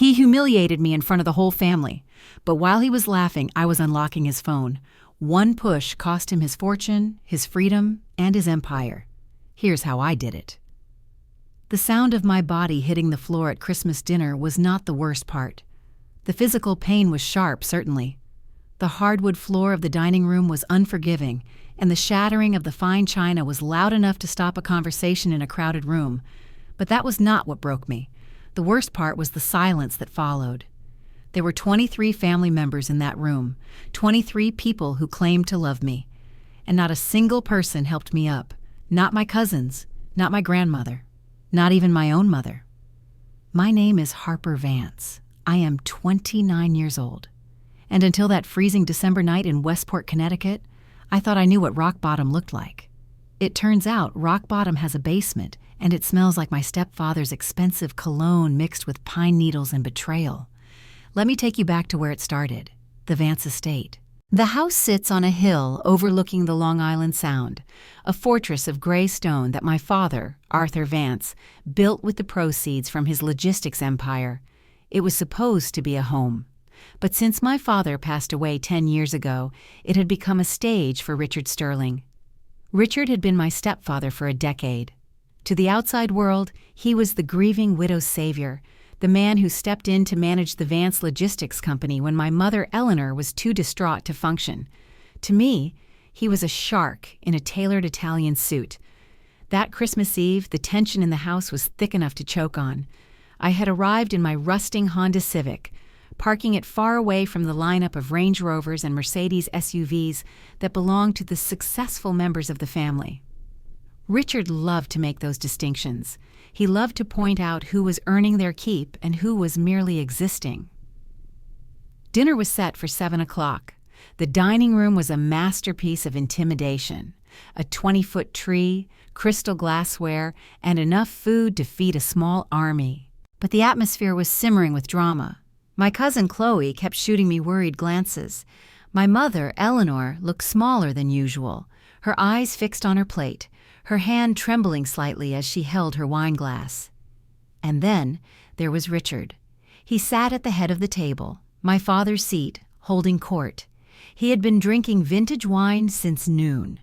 He humiliated me in front of the whole family, but while he was laughing, I was unlocking his phone. One push cost him his fortune, his freedom, and his empire. Here's how I did it. The sound of my body hitting the floor at Christmas dinner was not the worst part. The physical pain was sharp, certainly. The hardwood floor of the dining room was unforgiving, and the shattering of the fine china was loud enough to stop a conversation in a crowded room. But that was not what broke me. The worst part was the silence that followed. There were 23 family members in that room, 23 people who claimed to love me. And not a single person helped me up. Not my cousins, not my grandmother, not even my own mother. My name is Harper Vance. I am 29 years old. And until that freezing December night in Westport, Connecticut, I thought I knew what rock bottom looked like. It turns out rock bottom has a basement, and it smells like my stepfather's expensive cologne mixed with pine needles and betrayal. Let me take you back to where it started, the Vance estate. The house sits on a hill overlooking the Long Island Sound, a fortress of gray stone that my father, Arthur Vance, built with the proceeds from his logistics empire. It was supposed to be a home. But since my father passed away 10 years ago, it had become a stage for Richard Sterling. Richard had been my stepfather for a decade. To the outside world, he was the grieving widow's savior, the man who stepped in to manage the Vance Logistics Company when my mother, Eleanor, was too distraught to function. To me, he was a shark in a tailored Italian suit. That Christmas Eve, the tension in the house was thick enough to choke on. I had arrived in my rusting Honda Civic, parking it far away from the lineup of Range Rovers and Mercedes SUVs that belonged to the successful members of the family. Richard loved to make those distinctions. He loved to point out who was earning their keep and who was merely existing. Dinner was set for 7 o'clock. The dining room was a masterpiece of intimidation. A 20-foot tree, crystal glassware, and enough food to feed a small army. But the atmosphere was simmering with drama. My cousin Chloe kept shooting me worried glances. My mother, Eleanor, looked smaller than usual, her eyes fixed on her plate, her hand trembling slightly as she held her wine glass. And then there was Richard. He sat at the head of the table, my father's seat, holding court. He had been drinking vintage wine since noon.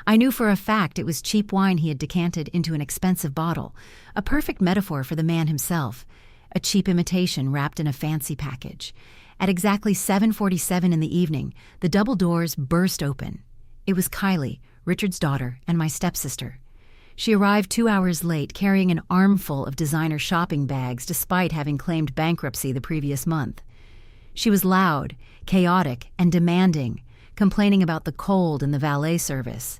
I knew for a fact it was cheap wine he had decanted into an expensive bottle, a perfect metaphor for the man himself, a cheap imitation wrapped in a fancy package. At exactly 7:47 in the evening, the double doors burst open. It was Kylie, Richard's daughter, and my stepsister. She arrived 2 hours late, carrying an armful of designer shopping bags despite having claimed bankruptcy the previous month. She was loud, chaotic, and demanding, complaining about the cold and the valet service.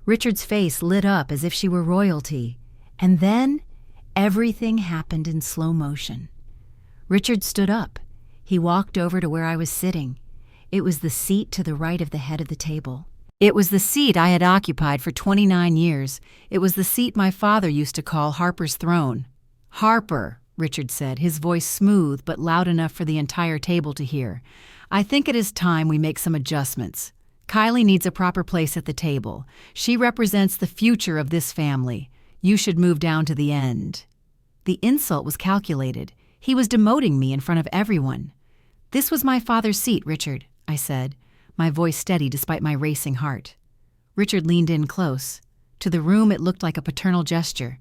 Richard's face lit up as if she were royalty. And then, everything happened in slow motion. Richard stood up. He walked over to where I was sitting. It was the seat to the right of the head of the table. It was the seat I had occupied for 29 years. It was the seat my father used to call Harper's throne. "Harper," Richard said, his voice smooth but loud enough for the entire table to hear. "I think it is time we make some adjustments. Kylie needs a proper place at the table. She represents the future of this family. You should move down to the end." The insult was calculated. He was demoting me in front of everyone. "This was my father's seat, Richard," I said, my voice steady despite my racing heart. Richard leaned in close. To the room it looked like a paternal gesture,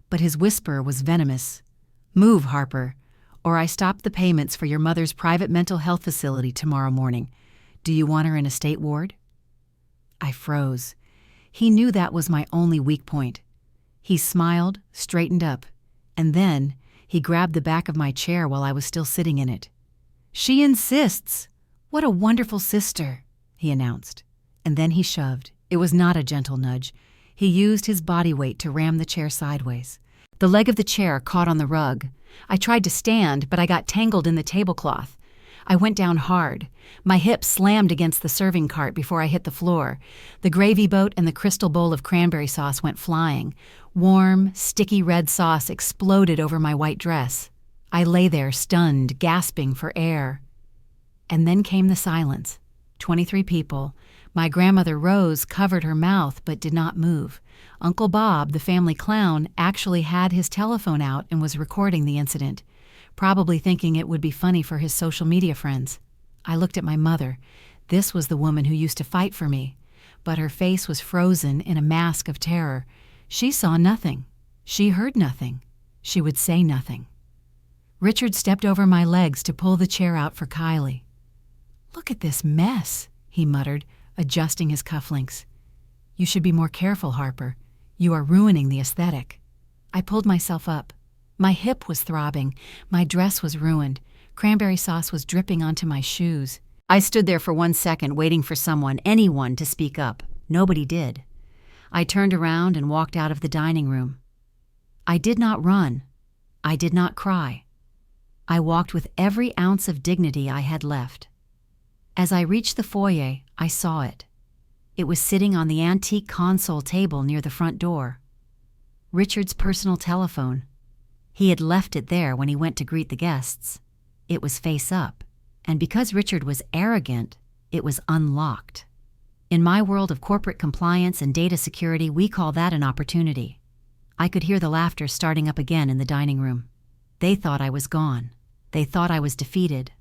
but his whisper was venomous. "Move, Harper, or I stop the payments for your mother's private mental health facility tomorrow morning. Do you want her in a state ward?" I froze. He knew that was my only weak point. He smiled, straightened up, and then he grabbed the back of my chair while I was still sitting in it. "She insists. What a wonderful sister," he announced. And then he shoved. It was not a gentle nudge. He used his body weight to ram the chair sideways. The leg of the chair caught on the rug. I tried to stand, but I got tangled in the tablecloth. I went down hard. My hips slammed against the serving cart before I hit the floor. The gravy boat and the crystal bowl of cranberry sauce went flying. Warm, sticky red sauce exploded over my white dress. I lay there, stunned, gasping for air. And then came the silence. 23 people. My grandmother Rose covered her mouth but did not move. Uncle Bob, the family clown, actually had his telephone out and was recording the incident. probably thinking it would be funny for his social media friends. I looked at my mother. This was the woman who used to fight for me, but her face was frozen in a mask of terror. She saw nothing. She heard nothing. She would say nothing. Richard stepped over my legs to pull the chair out for Kylie. "Look at this mess," he muttered, adjusting his cufflinks. "You should be more careful, Harper. You are ruining the aesthetic." I pulled myself up. My hip was throbbing. My dress was ruined. Cranberry sauce was dripping onto my shoes. I stood there for 1 second waiting for someone, anyone, to speak up. Nobody did. I turned around and walked out of the dining room. I did not run. I did not cry. I walked with every ounce of dignity I had left. As I reached the foyer, I saw it. It was sitting on the antique console table near the front door. Richard's personal telephone. He had left it there when he went to greet the guests. It was face up, and because Richard was arrogant, it was unlocked. In my world of corporate compliance and data security, we call that an opportunity. I could hear the laughter starting up again in the dining room. They thought I was gone. They thought I was defeated.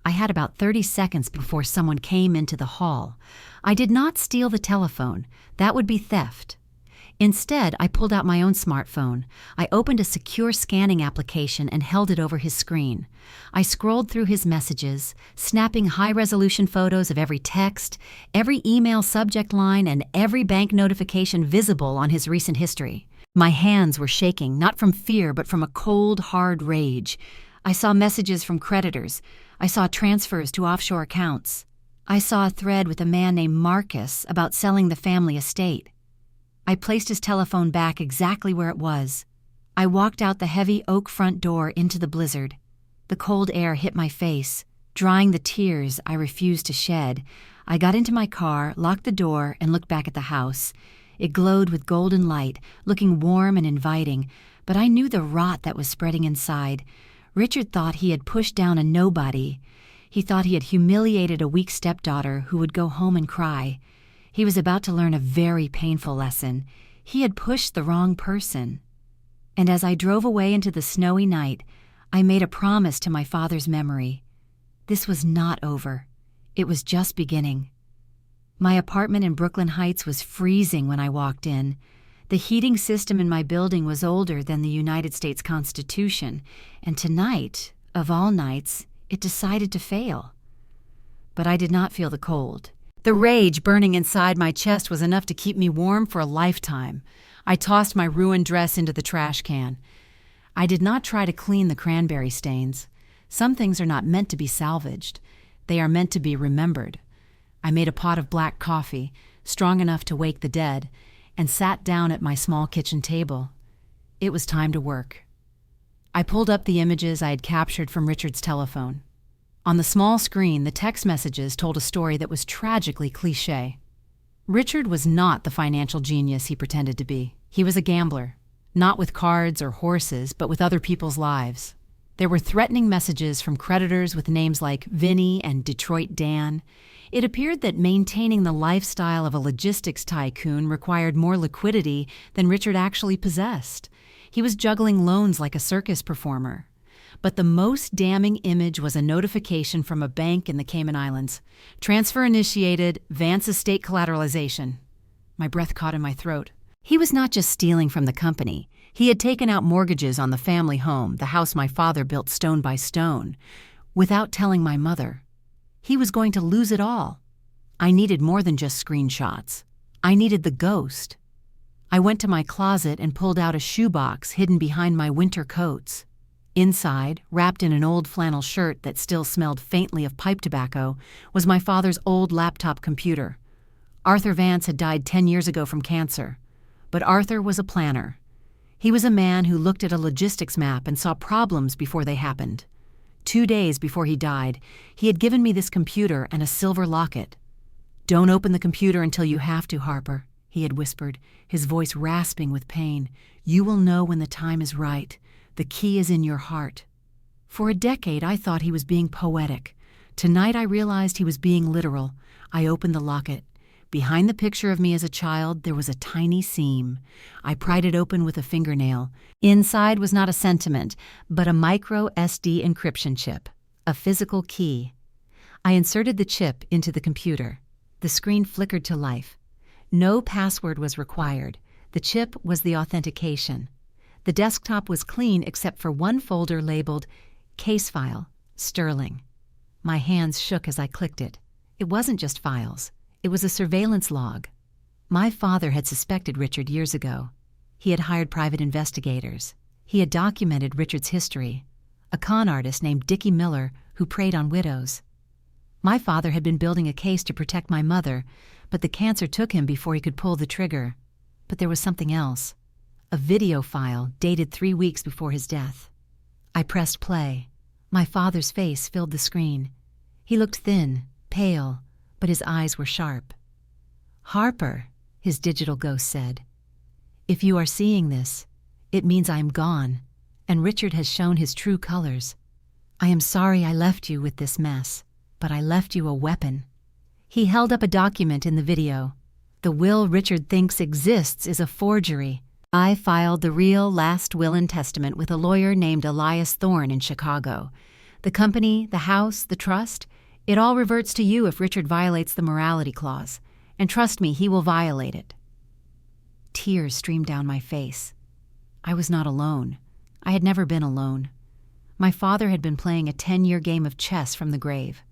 I had about 30 seconds before someone came into the hall. I did not steal the telephone. That would be theft. Instead, I pulled out my own smartphone. I opened a secure scanning application and held it over his screen. I scrolled through his messages, snapping high-resolution photos of every text, every email subject line, and every bank notification visible on his recent history. My hands were shaking, not from fear, but from a cold, hard rage. I saw messages from creditors. I saw transfers to offshore accounts. I saw a thread with a man named Marcus about selling the family estate. I placed his telephone back exactly where it was. I walked out the heavy oak front door into the blizzard. The cold air hit my face, drying the tears I refused to shed. I got into my car, locked the door, and looked back at the house. It glowed with golden light, looking warm and inviting, but I knew the rot that was spreading inside. Richard thought he had pushed down a nobody. He thought he had humiliated a weak stepdaughter who would go home and cry. He was about to learn a very painful lesson. He had pushed the wrong person. And as I drove away into the snowy night, I made a promise to my father's memory. This was not over. It was just beginning. My apartment in Brooklyn Heights was freezing when I walked in. The heating system in my building was older than the United States Constitution, and tonight, of all nights, it decided to fail. But I did not feel the cold. The rage burning inside my chest was enough to keep me warm for a lifetime. I tossed my ruined dress into the trash can. I did not try to clean the cranberry stains. Some things are not meant to be salvaged. They are meant to be remembered. I made a pot of black coffee, strong enough to wake the dead, and sat down at my small kitchen table. It was time to work. I pulled up the images I had captured from Richard's telephone. On the small screen, the text messages told a story that was tragically cliché. Richard was not the financial genius he pretended to be. He was a gambler, not with cards or horses, but with other people's lives. There were threatening messages from creditors with names like Vinny and Detroit Dan. It appeared that maintaining the lifestyle of a logistics tycoon required more liquidity than Richard actually possessed. He was juggling loans like a circus performer. But the most damning image was a notification from a bank in the Cayman Islands. Transfer initiated, Vance Estate collateralization. My breath caught in my throat. He was not just stealing from the company. He had taken out mortgages on the family home, the house my father built stone by stone, without telling my mother. He was going to lose it all. I needed more than just screenshots. I needed the ghost. I went to my closet and pulled out a shoebox hidden behind my winter coats. Inside, wrapped in an old flannel shirt that still smelled faintly of pipe tobacco, was my father's old laptop computer. Arthur Vance had died 10 years ago from cancer. But Arthur was a planner. He was a man who looked at a logistics map and saw problems before they happened. 2 days before he died, he had given me this computer and a silver locket. "Don't open the computer until you have to, Harper," he had whispered, his voice rasping with pain. "You will know when the time is right. The key is in your heart." For a decade, I thought he was being poetic. Tonight, I realized he was being literal. I opened the locket. Behind the picture of me as a child, there was a tiny seam. I pried it open with a fingernail. Inside was not a sentiment, but a micro SD encryption chip, a physical key. I inserted the chip into the computer. The screen flickered to life. No password was required. The chip was the authentication. The desktop was clean except for one folder labeled Case File, Sterling. My hands shook as I clicked it. It wasn't just files. It was a surveillance log. My father had suspected Richard years ago. He had hired private investigators. He had documented Richard's history. A con artist named Dickie Miller who preyed on widows. My father had been building a case to protect my mother, but the cancer took him before he could pull the trigger. But there was something else. A video file dated 3 weeks before his death. I pressed play. My father's face filled the screen. He looked thin, pale, but his eyes were sharp. "Harper," his digital ghost said, "if you are seeing this, it means I am gone, and Richard has shown his true colors. I am sorry I left you with this mess, but I left you a weapon." He held up a document in the video. "The will Richard thinks exists is a forgery. I filed the real last will and testament with a lawyer named Elias Thorne in Chicago. The company, the house, the trust, it all reverts to you if Richard violates the morality clause. And trust me, he will violate it." Tears streamed down my face. I was not alone. I had never been alone. My father had been playing a 10-year game of chess from the grave.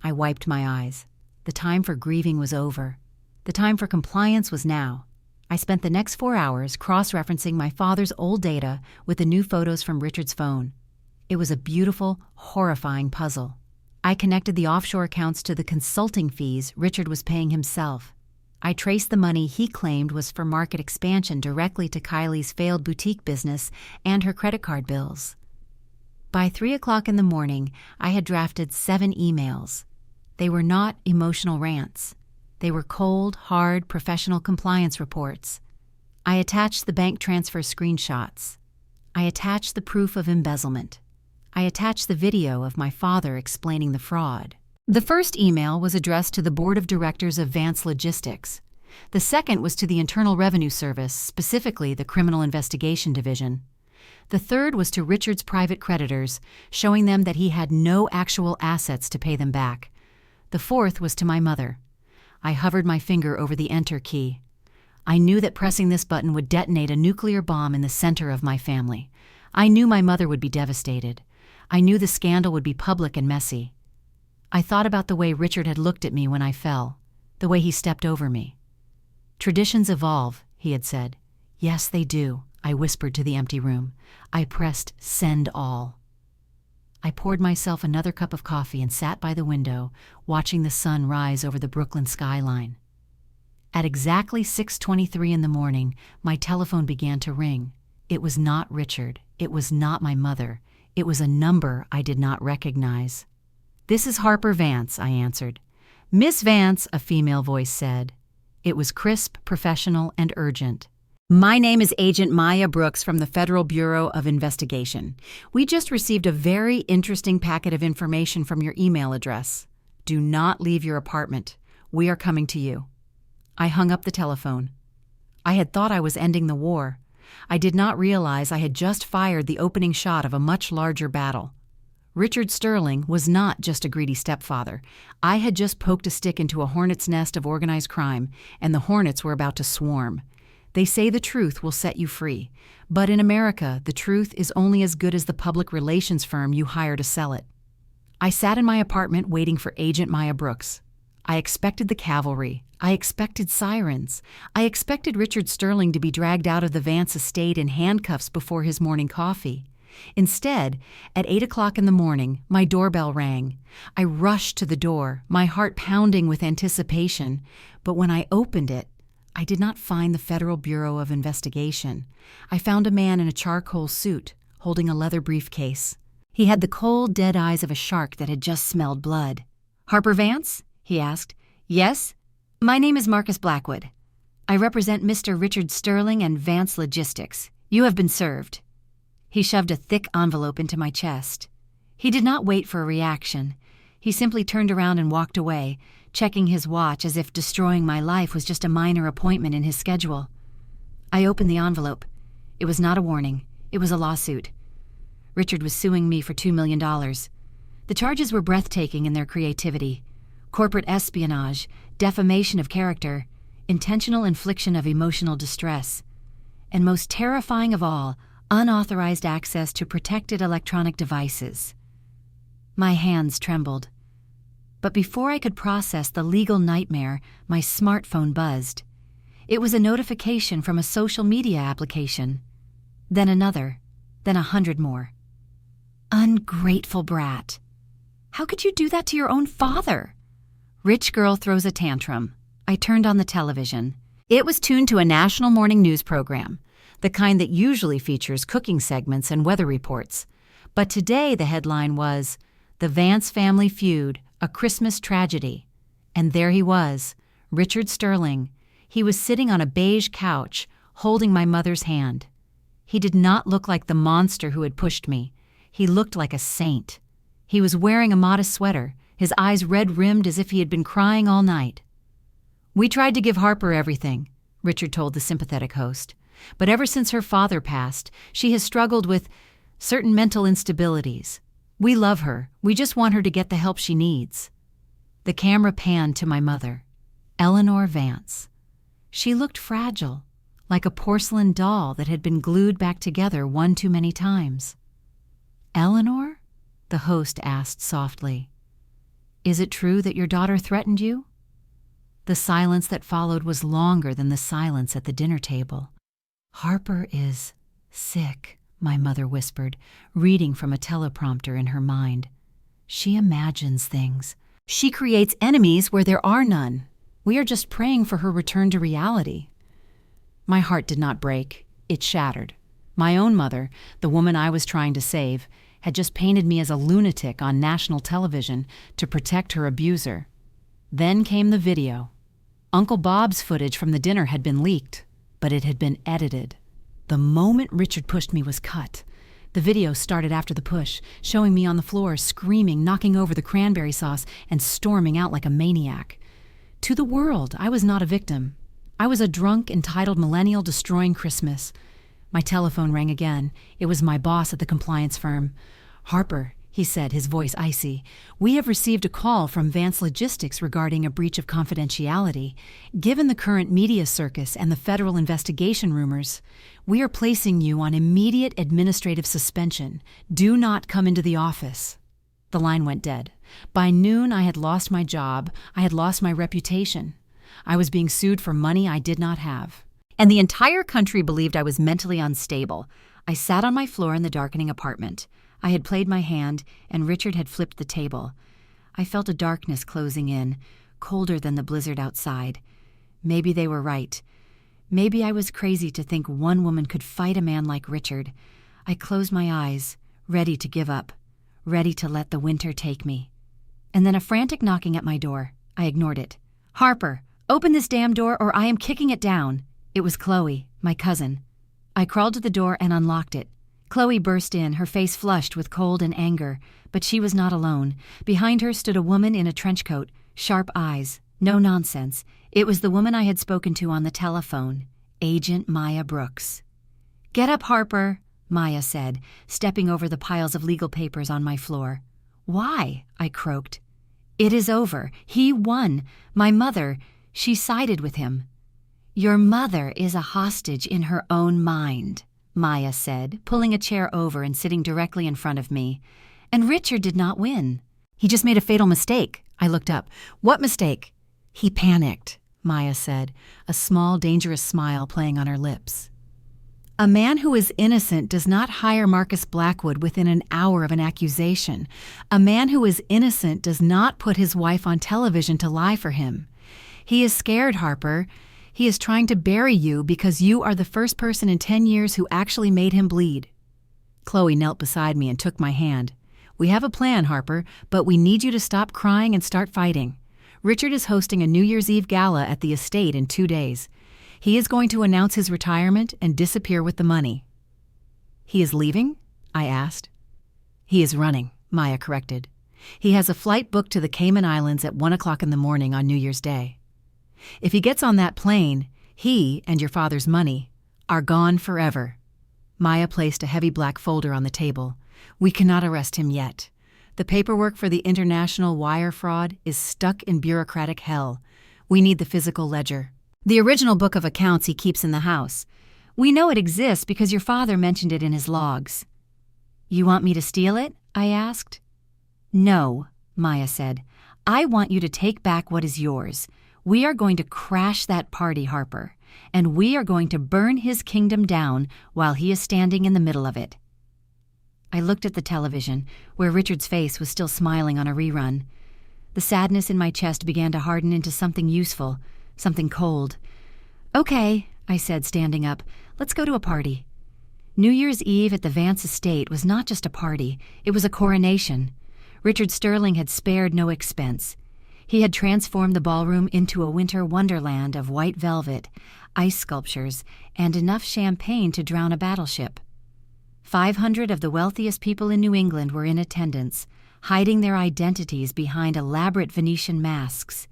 I wiped my eyes. The time for grieving was over. The time for compliance was now. I spent the next 4 hours cross-referencing my father's old data with the new photos from Richard's phone. It was a beautiful, horrifying puzzle. I connected the offshore accounts to the consulting fees Richard was paying himself. I traced the money he claimed was for market expansion directly to Kylie's failed boutique business and her credit card bills. By 3 o'clock in the morning, I had drafted 7 emails. They were not emotional rants. They were cold, hard, professional compliance reports. I attached the bank transfer screenshots. I attached the proof of embezzlement. I attached the video of my father explaining the fraud. The first email was addressed to the board of directors of Vance Logistics. The second was to the Internal Revenue Service, specifically the Criminal Investigation Division. The third was to Richard's private creditors, showing them that he had no actual assets to pay them back. The fourth was to my mother. I hovered my finger over the enter key. I knew that pressing this button would detonate a nuclear bomb in the center of my family. I knew my mother would be devastated. I knew the scandal would be public and messy. I thought about the way Richard had looked at me when I fell, the way he stepped over me. "Traditions evolve," he had said. "Yes, they do," I whispered to the empty room. I pressed send all. I poured myself another cup of coffee and sat by the window, watching the sun rise over the Brooklyn skyline. At exactly 6:23 in the morning, my telephone began to ring. It was not Richard. It was not my mother. It was a number I did not recognize. "This is Harper Vance," I answered. "Miss Vance," a female voice said. It was crisp, professional, and urgent. "My name is Agent Maya Brooks from the Federal Bureau of Investigation. We just received a very interesting packet of information from your email address. Do not leave your apartment. We are coming to you." I hung up the telephone. I had thought I was ending the war. I did not realize I had just fired the opening shot of a much larger battle. Richard Sterling was not just a greedy stepfather. I had just poked a stick into a hornet's nest of organized crime, and the hornets were about to swarm. They say the truth will set you free, but in America, the truth is only as good as the public relations firm you hire to sell it. I sat in my apartment waiting for Agent Maya Brooks. I expected the cavalry. I expected sirens. I expected Richard Sterling to be dragged out of the Vance estate in handcuffs before his morning coffee. Instead, at 8 o'clock in the morning, my doorbell rang. I rushed to the door, my heart pounding with anticipation, but when I opened it, I did not find the Federal Bureau of Investigation. I found a man in a charcoal suit, holding a leather briefcase. He had the cold, dead eyes of a shark that had just smelled blood. "Harper Vance?" he asked. "Yes? My name is Marcus Blackwood. I represent Mr. Richard Sterling and Vance Logistics. You have been served." He shoved a thick envelope into my chest. He did not wait for a reaction. He simply turned around and walked away, checking his watch as if destroying my life was just a minor appointment in his schedule. I opened the envelope. It was not a warning. It was a lawsuit. Richard was suing me for $2 million. The charges were breathtaking in their creativity: corporate espionage, defamation of character, intentional infliction of emotional distress, and most terrifying of all, unauthorized access to protected electronic devices. My hands trembled. But before I could process the legal nightmare, my smartphone buzzed. It was a notification from a social media application. Then another, then 100 more. Ungrateful brat. How could you do that to your own father? Rich girl throws a tantrum. I turned on the television. It was tuned to a national morning news program, the kind that usually features cooking segments and weather reports. But today the headline was, "The Vance Family Feud, a Christmas Tragedy." And there he was, Richard Sterling. He was sitting on a beige couch, holding my mother's hand. He did not look like the monster who had pushed me. He looked like a saint. He was wearing a modest sweater, his eyes red-rimmed as if he had been crying all night. "We tried to give Harper everything," Richard told the sympathetic host. "But ever since her father passed, she has struggled with certain mental instabilities. We love her. We just want her to get the help she needs." The camera panned to my mother, Eleanor Vance. She looked fragile, like a porcelain doll that had been glued back together one too many times. "Eleanor?" the host asked softly. "Is it true that your daughter threatened you?" The silence that followed was longer than the silence at the dinner table. "Harper is sick," my mother whispered, reading from a teleprompter in her mind. "She imagines things. She creates enemies where there are none. We are just praying for her return to reality." My heart did not break. It shattered. My own mother, the woman I was trying to save, had just painted me as a lunatic on national television to protect her abuser. Then came the video. Uncle Bob's footage from the dinner had been leaked, but it had been edited. The moment Richard pushed me was cut. The video started after the push, showing me on the floor, screaming, knocking over the cranberry sauce, and storming out like a maniac. To the world, I was not a victim. I was a drunk, entitled millennial destroying Christmas. My telephone rang again. It was my boss at the compliance firm. "Harper," he said, his voice icy, "we have received a call from Vance Logistics regarding a breach of confidentiality. Given the current media circus and the federal investigation rumors, we are placing you on immediate administrative suspension. Do not come into the office." The line went dead. By noon, I had lost my job. I had lost my reputation. I was being sued for money I did not have. And the entire country believed I was mentally unstable. I sat on my floor in the darkening apartment. I had played my hand, and Richard had flipped the table. I felt a darkness closing in, colder than the blizzard outside. Maybe they were right. Maybe I was crazy to think one woman could fight a man like Richard. I closed my eyes, ready to give up, ready to let the winter take me. And then a frantic knocking at my door. I ignored it. "Harper, open this damn door or I am kicking it down." It was Chloe, my cousin. I crawled to the door and unlocked it. Chloe burst in, her face flushed with cold and anger, but she was not alone. Behind her stood a woman in a trench coat, sharp eyes. No nonsense. It was the woman I had spoken to on the telephone, Agent Maya Brooks. "Get up, Harper," Maya said, stepping over the piles of legal papers on my floor. "Why?" I croaked. "It is over. He won. My mother, she sided with him." "Your mother is a hostage in her own mind," Maya said, pulling a chair over and sitting directly in front of me. "And Richard did not win. He just made a fatal mistake." I looked up. "What mistake?" "He panicked," Maya said, a small, dangerous smile playing on her lips. "A man who is innocent does not hire Marcus Blackwood within an hour of an accusation. A man who is innocent does not put his wife on television to lie for him. He is scared, Harper. He is trying to bury you because you are the first person in 10 years who actually made him bleed." Chloe knelt beside me and took my hand. "We have a plan, Harper, but we need you to stop crying and start fighting. Richard is hosting a New Year's Eve gala at the estate in 2 days. He is going to announce his retirement and disappear with the money." "He is leaving?" I asked. "He is running," Maya corrected. He has a flight booked to the Cayman Islands at 1 o'clock in the morning on New Year's Day. If he gets on that plane, he and your father's money are gone forever." Maya placed a heavy black folder on the table. "We cannot arrest him yet. The paperwork for the international wire fraud is stuck in bureaucratic hell. We need the physical ledger. The original book of accounts he keeps in the house. We know it exists because your father mentioned it in his logs." "You want me to steal it?" I asked. "No," Maya said. "I want you to take back what is yours. We are going to crash that party, Harper, and we are going to burn his kingdom down while he is standing in the middle of it." I looked at the television, where Richard's face was still smiling on a rerun. The sadness in my chest began to harden into something useful, something cold. "Okay," I said, standing up. "Let's go to a party." New Year's Eve at the Vance estate was not just a party, it was a coronation. Richard Sterling had spared no expense. He had transformed the ballroom into a winter wonderland of white velvet, ice sculptures, and enough champagne to drown a battleship. 500 of the wealthiest people in New England were in attendance, hiding their identities behind elaborate Venetian masks.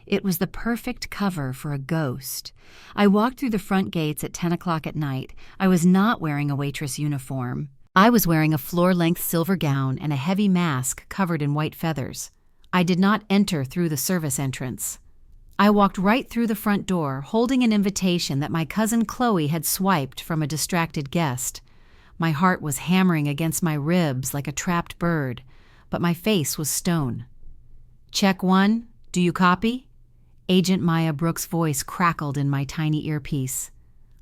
It was the perfect cover for a ghost. I walked through the front gates at 10 o'clock at night. I was not wearing a waitress uniform. I was wearing a floor-length silver gown and a heavy mask covered in white feathers. I did not enter through the service entrance. I walked right through the front door, holding an invitation that my cousin Chloe had swiped from a distracted guest. My heart was hammering against my ribs like a trapped bird, but my face was stone. "Check 1, do you copy?" Agent Maya Brooks' voice crackled in my tiny earpiece.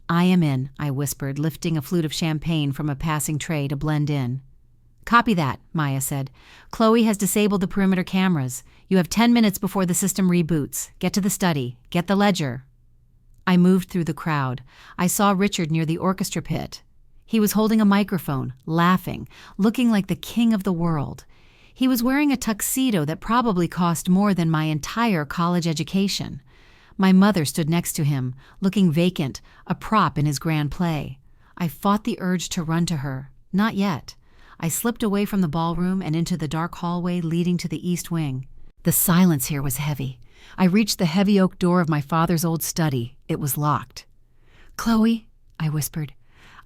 "I am in," I whispered, lifting a flute of champagne from a passing tray to blend in. "Copy that," Maya said. "Chloe has disabled the perimeter cameras. You have 10 minutes before the system reboots. Get to the study. Get the ledger." I moved through the crowd. I saw Richard near the orchestra pit. He was holding a microphone, laughing, looking like the king of the world. He was wearing a tuxedo that probably cost more than my entire college education. My mother stood next to him, looking vacant, a prop in his grand play. I fought the urge to run to her. Not yet. I slipped away from the ballroom and into the dark hallway leading to the east wing. The silence here was heavy. I reached the heavy oak door of my father's old study. It was locked. "Chloe," I whispered,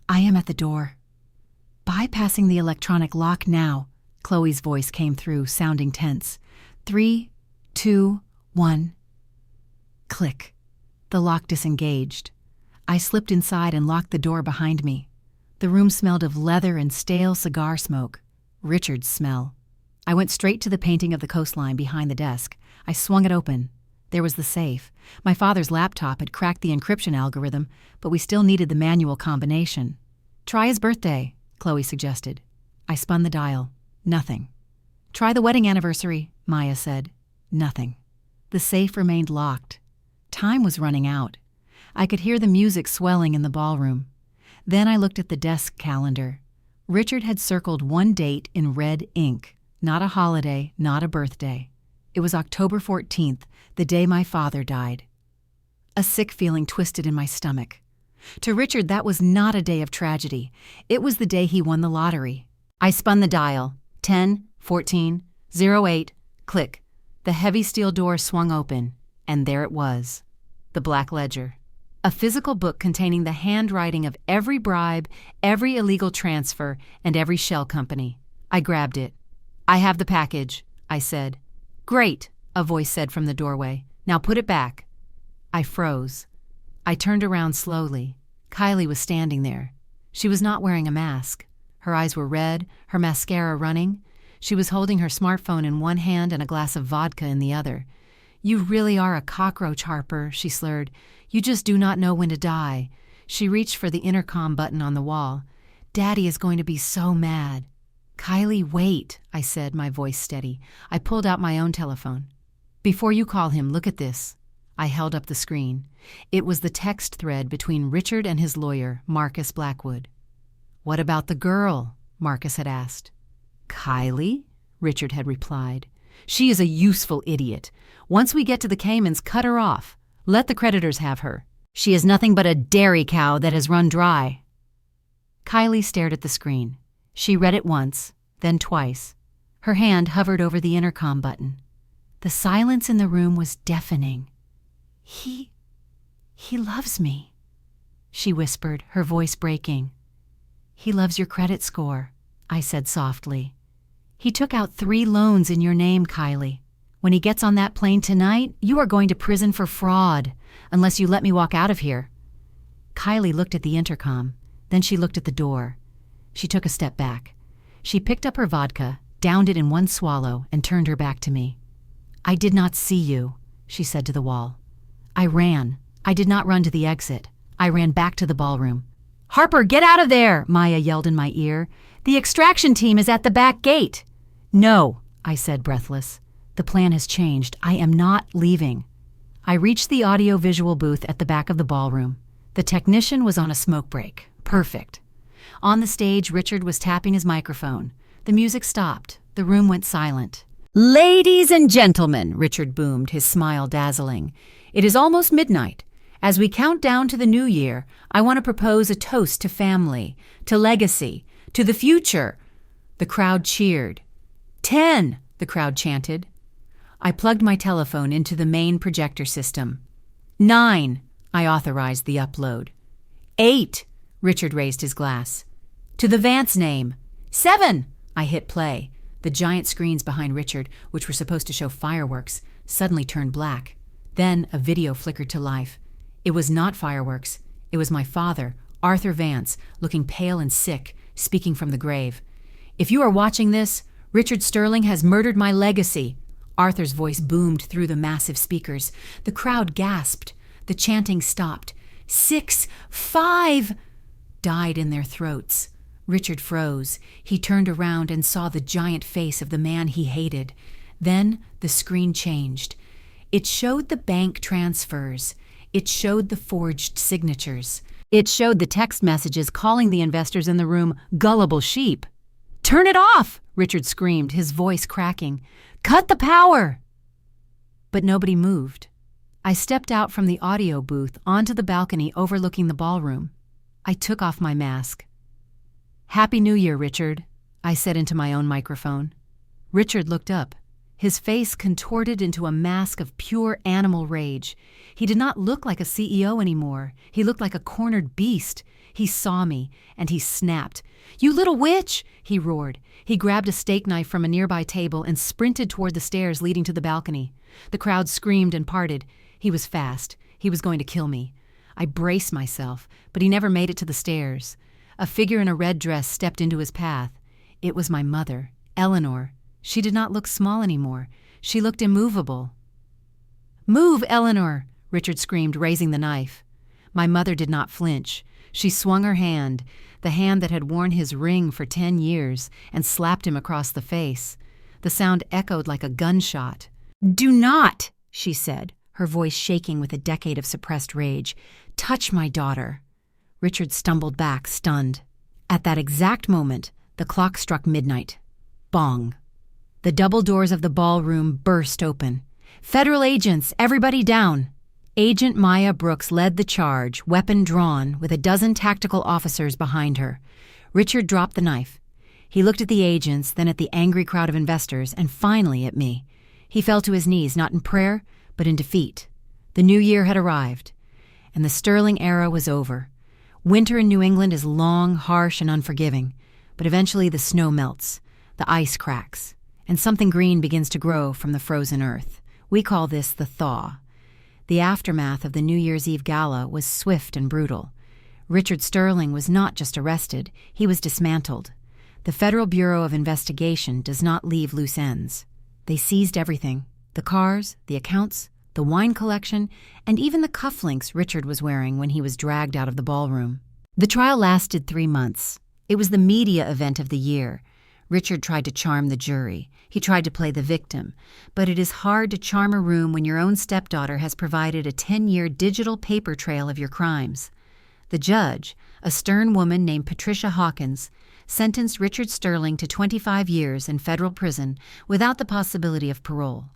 "I am at the door." "Bypassing the electronic lock now," Chloe's voice came through, sounding tense. 3, 2, 1. Click. The lock disengaged. I slipped inside and locked the door behind me. The room smelled of leather and stale cigar smoke. Richard's smell. I went straight to the painting of the coastline behind the desk. I swung it open. There was the safe. My father's laptop had cracked the encryption algorithm, but we still needed the manual combination. "Try his birthday," Chloe suggested. I spun the dial. Nothing. "Try the wedding anniversary," Maya said. Nothing. The safe remained locked. Time was running out. I could hear the music swelling in the ballroom. Then I looked at the desk calendar. Richard had circled one date in red ink. Not a holiday, not a birthday. It was October 14th, the day my father died. A sick feeling twisted in my stomach. To Richard, that was not a day of tragedy. It was the day he won the lottery. I spun the dial. 10, 14, 08, click. The heavy steel door swung open, and there it was. The Black Ledger. A physical book containing the handwriting of every bribe, every illegal transfer, and every shell company. I grabbed it. "I have the package," I said. "Great," a voice said from the doorway. "Now put it back." I froze. I turned around slowly. Kylie was standing there. She was not wearing a mask. Her eyes were red, her mascara running. She was holding her smartphone in one hand and a glass of vodka in the other. "You really are a cockroach, Harper," she slurred. "You just do not know when to die." She reached for the intercom button on the wall. "Daddy is going to be so mad." "Kylie, wait," I said, my voice steady. I pulled out my own telephone. "Before you call him, look at this." I held up the screen. It was the text thread between Richard and his lawyer, Marcus Blackwood. "What about the girl?" Marcus had asked. "Kylie?" Richard had replied. "She is a useful idiot. Once we get to the Caymans, cut her off. Let the creditors have her. She is nothing but a dairy cow that has run dry." Kylie stared at the screen. She read it once, then twice. Her hand hovered over the intercom button. The silence in the room was deafening. He loves me," she whispered, her voice breaking. "He loves your credit score," I said softly. "He took out 3 loans in your name, Kylie. When he gets on that plane tonight, you are going to prison for fraud, unless you let me walk out of here." Kylie looked at the intercom, then she looked at the door. She took a step back. She picked up her vodka, downed it in one swallow, and turned her back to me. "I did not see you," she said to the wall. "I ran. I did not run to the exit. I ran back to the ballroom." "Harper, get out of there!" Maya yelled in my ear. "The extraction team is at the back gate." "No," I said, breathless. "The plan has changed. I am not leaving." I reached the audio-visual booth at the back of the ballroom. The technician was on a smoke break. Perfect. On the stage, Richard was tapping his microphone. The music stopped. The room went silent. "Ladies and gentlemen," Richard boomed, his smile dazzling. "It is almost midnight. As we count down to the new year, I want to propose a toast to family, to legacy, to the future." The crowd cheered. 10, the crowd chanted. I plugged my telephone into the main projector system. 9, I authorized the upload. 8, Richard raised his glass. "To the Vance name." 7, I hit play. The giant screens behind Richard, which were supposed to show fireworks, suddenly turned black. Then a video flickered to life. It was not fireworks. It was my father, Arthur Vance, looking pale and sick, speaking from the grave. "If you are watching this, Richard Sterling has murdered my legacy." Arthur's voice boomed through the massive speakers. The crowd gasped. The chanting stopped. 6, 5 died in their throats. Richard froze. He turned around and saw the giant face of the man he hated. Then the screen changed. It showed the bank transfers. It showed the forged signatures. It showed the text messages calling the investors in the room gullible sheep. "Turn it off!" Richard screamed, his voice cracking. "Cut the power!" But nobody moved. I stepped out from the audio booth onto the balcony overlooking the ballroom. I took off my mask. "Happy New Year, Richard," I said into my own microphone. Richard looked up. His face contorted into a mask of pure animal rage. He did not look like a CEO anymore. He looked like a cornered beast. He saw me, and he snapped. "You little witch!" he roared. He grabbed a steak knife from a nearby table and sprinted toward the stairs leading to the balcony. The crowd screamed and parted. He was fast. He was going to kill me. I braced myself, but he never made it to the stairs. A figure in a red dress stepped into his path. It was my mother, Eleanor. She did not look small anymore. She looked immovable. "Move, Eleanor!" Richard screamed, raising the knife. My mother did not flinch. She swung her hand, the hand that had worn his ring for 10 years, and slapped him across the face. The sound echoed like a gunshot. "Do not," she said, her voice shaking with a decade of suppressed rage. "Touch my daughter." Richard stumbled back, stunned. At that exact moment, the clock struck midnight. Bong. The double doors of the ballroom burst open. "Federal agents, everybody down!" Agent Maya Brooks led the charge, weapon drawn, with a dozen tactical officers behind her. Richard dropped the knife. He looked at the agents, then at the angry crowd of investors, and finally at me. He fell to his knees, not in prayer, but in defeat. The new year had arrived, and the Sterling era was over. Winter in New England is long, harsh, and unforgiving, but eventually the snow melts, the ice cracks, and something green begins to grow from the frozen earth. We call this the thaw. The aftermath of the New Year's Eve gala was swift and brutal. Richard Sterling was not just arrested, he was dismantled. The Federal Bureau of Investigation does not leave loose ends. They seized everything: the cars, the accounts, the wine collection, and even the cufflinks Richard was wearing when he was dragged out of the ballroom. The trial lasted 3 months. It was the media event of the year. Richard tried to charm the jury. He tried to play the victim. But it is hard to charm a room when your own stepdaughter has provided a 10-year digital paper trail of your crimes. The judge, a stern woman named Patricia Hawkins, sentenced Richard Sterling to 25 years in federal prison without the possibility of parole.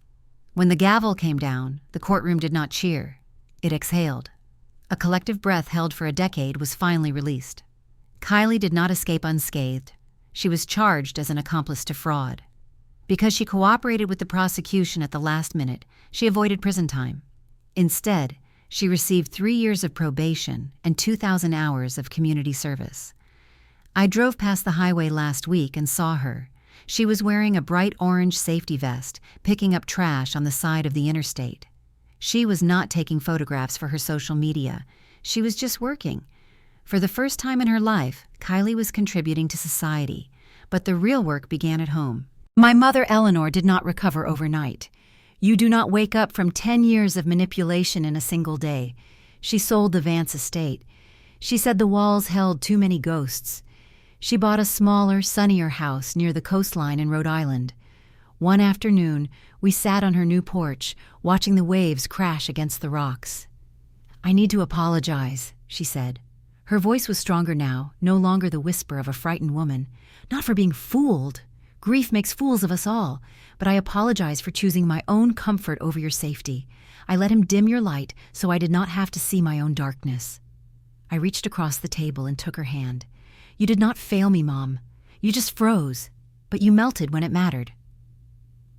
When the gavel came down, the courtroom did not cheer. It exhaled. A collective breath held for a decade was finally released. Kylie did not escape unscathed. She was charged as an accomplice to fraud. Because she cooperated with the prosecution at the last minute, she avoided prison time. Instead, she received 3 years of probation and 2,000 hours of community service. I drove past the highway last week and saw her. She was wearing a bright orange safety vest, picking up trash on the side of the interstate. She was not taking photographs for her social media. She was just working. For the first time in her life, Kylie was contributing to society, but the real work began at home. My mother, Eleanor, did not recover overnight. You do not wake up from 10 years of manipulation in a single day. She sold the Vance estate. She said the walls held too many ghosts. She bought a smaller, sunnier house near the coastline in Rhode Island. One afternoon, we sat on her new porch, watching the waves crash against the rocks. "I need to apologize," she said. Her voice was stronger now, no longer the whisper of a frightened woman. "Not for being fooled. Grief makes fools of us all, but I apologize for choosing my own comfort over your safety. I let him dim your light so I did not have to see my own darkness." I reached across the table and took her hand. "You did not fail me, Mom. You just froze, but you melted when it mattered."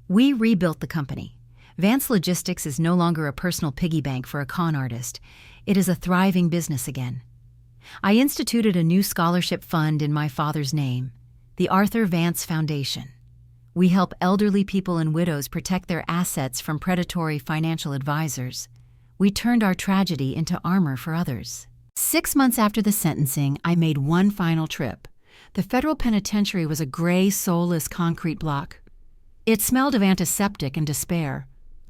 We rebuilt the company. Vance Logistics is no longer a personal piggy bank for a con artist. It is a thriving business again. I instituted a new scholarship fund in my father's name, the Arthur Vance Foundation. We help elderly people and widows protect their assets from predatory financial advisors. We turned our tragedy into armor for others. 6 months after the sentencing, I made one final trip. The federal penitentiary was a gray, soulless concrete block. It smelled of antiseptic and despair.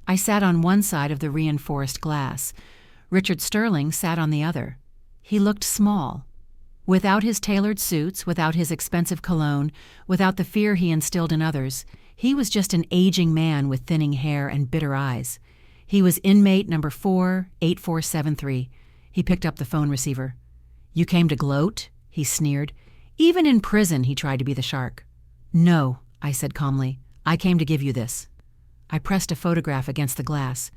I sat on one side of the reinforced glass. Richard Sterling sat on the other. He looked small. Without his tailored suits, without his expensive cologne, without the fear he instilled in others, he was just an aging man with thinning hair and bitter eyes. He was inmate number 48473. He picked up the phone receiver. "You came to gloat?" he sneered. Even in prison, he tried to be the shark. "No," I said calmly. "I came to give you this." I pressed a photograph against the glass.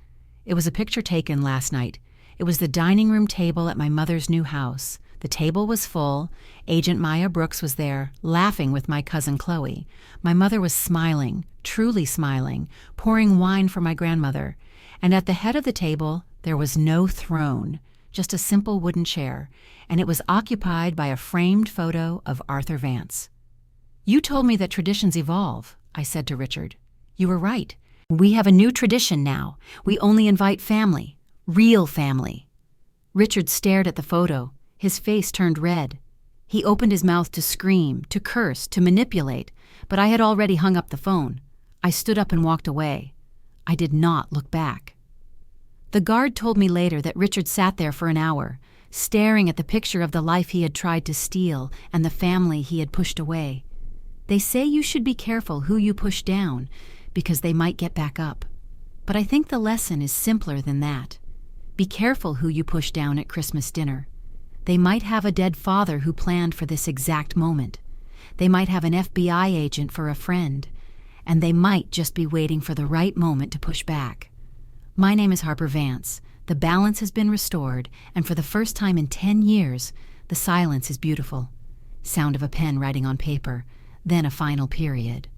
It was a picture taken last night. It was the dining room table at my mother's new house. The table was full. Agent Maya Brooks was there, laughing with my cousin Chloe. My mother was smiling, truly smiling, pouring wine for my grandmother. And at the head of the table, there was no throne, just a simple wooden chair, and it was occupied by a framed photo of Arthur Vance. "You told me that traditions evolve," I said to Richard. "You were right. We have a new tradition now. We only invite family, real family." Richard stared at the photo. His face turned red. He opened his mouth to scream, to curse, to manipulate, but I had already hung up the phone. I stood up and walked away. I did not look back. The guard told me later that Richard sat there for an hour, staring at the picture of the life he had tried to steal and the family he had pushed away. They say you should be careful who you push down, because they might get back up. But I think the lesson is simpler than that. Be careful who you push down at Christmas dinner. They might have a dead father who planned for this exact moment. They might have an FBI agent for a friend. And they might just be waiting for the right moment to push back. My name is Harper Vance. The balance has been restored, and for the first time in 10 years, the silence is beautiful. Sound of a pen writing on paper, then a final period.